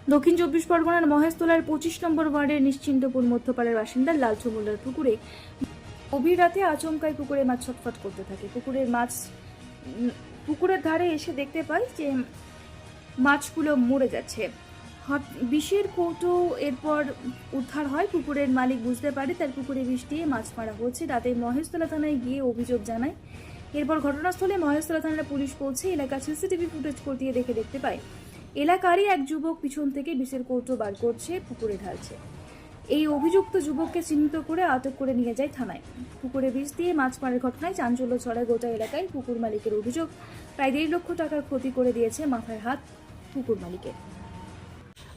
দক্ষিণ চব্বিশ পরগনার মহেশতলার 25 নম্বর ওয়ার্ডের নিশ্চিন্তপুর মধ্যপাড়ার বাসিন্দা লালচু মোল্লার পুকুরে গভীর রাতে আচমকাই পুকুরে মাছ ছটফট করতে থাকে। পুকুরের ধারে এসে দেখতে পায় যে মাছগুলো মরে যাচ্ছে। বিষের কৌটো এরপর উদ্ধার হয়। পুকুরের মালিক বুঝতে পারে তার পুকুরে বিষ দিয়ে মাছ মারা হচ্ছে। রাতে মহেশতলা থানায় গিয়ে অভিযোগ জানায়। এরপর ঘটনাস্থলে মহেশতলা থানার পুলিশ পৌঁছে এলাকার সিসিটিভি ফুটেজ খতিয়ে দেখতে পায় এলাকারই এক যুবক পিছন থেকে বিষের কৌটো বার করছে, পুকুরে ঢালছে। এই অভিযুক্ত যুবককে চিহ্নিত করে আটক করে নিয়ে যায় থানায়। পুকুরে বিষ দিয়ে মাছ মারার ঘটনায় চাঞ্চল্য ছড়ায় গোটা এলাকায়। পুকুর মালিকের অভিযোগ, প্রায় 1.5 লক্ষ টাকার ক্ষতি করে দিয়েছে মাথায় হাত পুকুর মালিকের।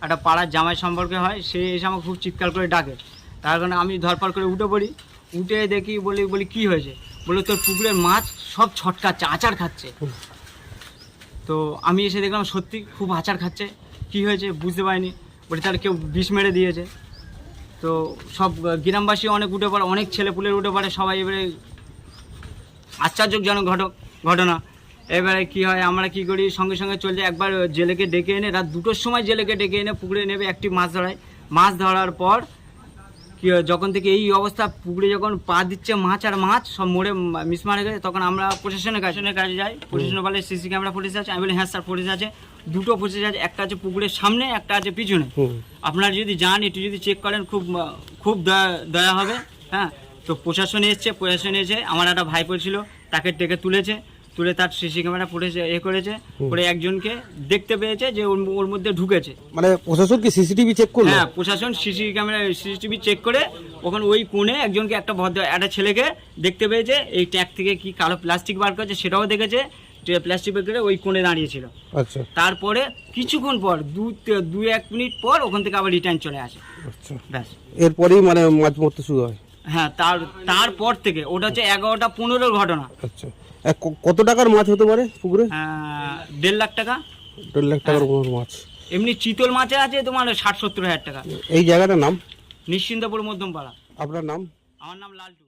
একটা পাড়ার জামাই সম্পর্কে হয়, সে এসে আমাকে খুব চিৎকার করে ডাকে। তার কারণে আমি ধরপড় করে উঠে পড়ি। উঠে দেখি, বলি কী হয়েছে? বলে তোর পুকুরের মাছ সব ছটকাচ্ছে, আচার খাচ্ছে। তো আমি এসে দেখলাম সত্যি খুব আচার খাচ্ছে। কি হয়েছে বুঝতে পারিনি। বলি তাহলে কেউ বিষ মেরে দিয়েছে। তো সব গ্রামবাসী অনেক উঠে পড়ে, অনেক ছেলেপুলের উঠে পড়ে সবাই। এবারে আশ্চর্যজনক ঘটনা। এবারে কি হয়, আমরা কি করি, সঙ্গে সঙ্গে চলে যাই। একবার জেলেকে ডেকে এনে রাত 2টোর সময় জেলেকে ডেকে এনে পুকুরে নেবে একটি মাছ ধরায়। মাছ ধরার পর কি হয়, যখন থেকে এই অবস্থা, পুকুরে যখন পা দিচ্ছে মাছ আর মাছ সব মরে মিস মারে গেছে, তখন আমরা প্রশাসনের কাছে যাই। প্রশাসন বলে সিসি ক্যামেরা ফুটেজ আছে। আমি বলি হ্যাঁ স্যার ফুটেজ আছে, 2টো ফুটেজ আছে, একটা আছে পুকুরের সামনে, একটা আছে পিছনে। আপনারা যদি যান একটু যদি চেক করেন খুব দয়া হবে। হ্যাঁ, তো প্রশাসন এসে আমার একটা ভাইপো ছিল, তাকে ডেকে তুলে তার সিসি ক্যামেরা ফুটেজ করেছে, করে একজনকে দেখতে পেয়েছে যে ওর মধ্যে ঢুকেছে। মানে প্রশাসন কি সিসিটিভি চেক করলো? হ্যাঁ, প্রশাসন সিসিটিভি চেক করে ওখানে ওই কোণে একজনকে একটা ছেলেকে দেখতে পেয়েছে। এই ট্যাঙ্ক থেকে কি কালো প্লাস্টিক বার করেছে সেটাও দেখেছে। প্লাস্টিক বের করে ওই কোণে দাঁড়িয়েছিল। আচ্ছা। তারপরে কিছুক্ষণ পর 2-1 মিনিট পর ওখান থেকে আবার রিটার্ন চলে আসে। আচ্ছা, ব্যাস। এরপরেই মানে মাছ মরতে শুরু হয়? হ্যাঁ, তারপর থেকে ওটা হচ্ছে 11টা 15 ঘটনা। আচ্ছা, কত টাকার মাছ হতে পারে পুকুরে? 1.5 লাখ টাকা। 1.5 লাখ টাকার মাছ? এমনি চিতল মাছে আছে তোমার 60-70 হাজার টাকা। এই জায়গাটার নাম? নিশ্চিন্তপুর মধ্যমপাড়া। আপনার নাম? আমার নাম লালটু।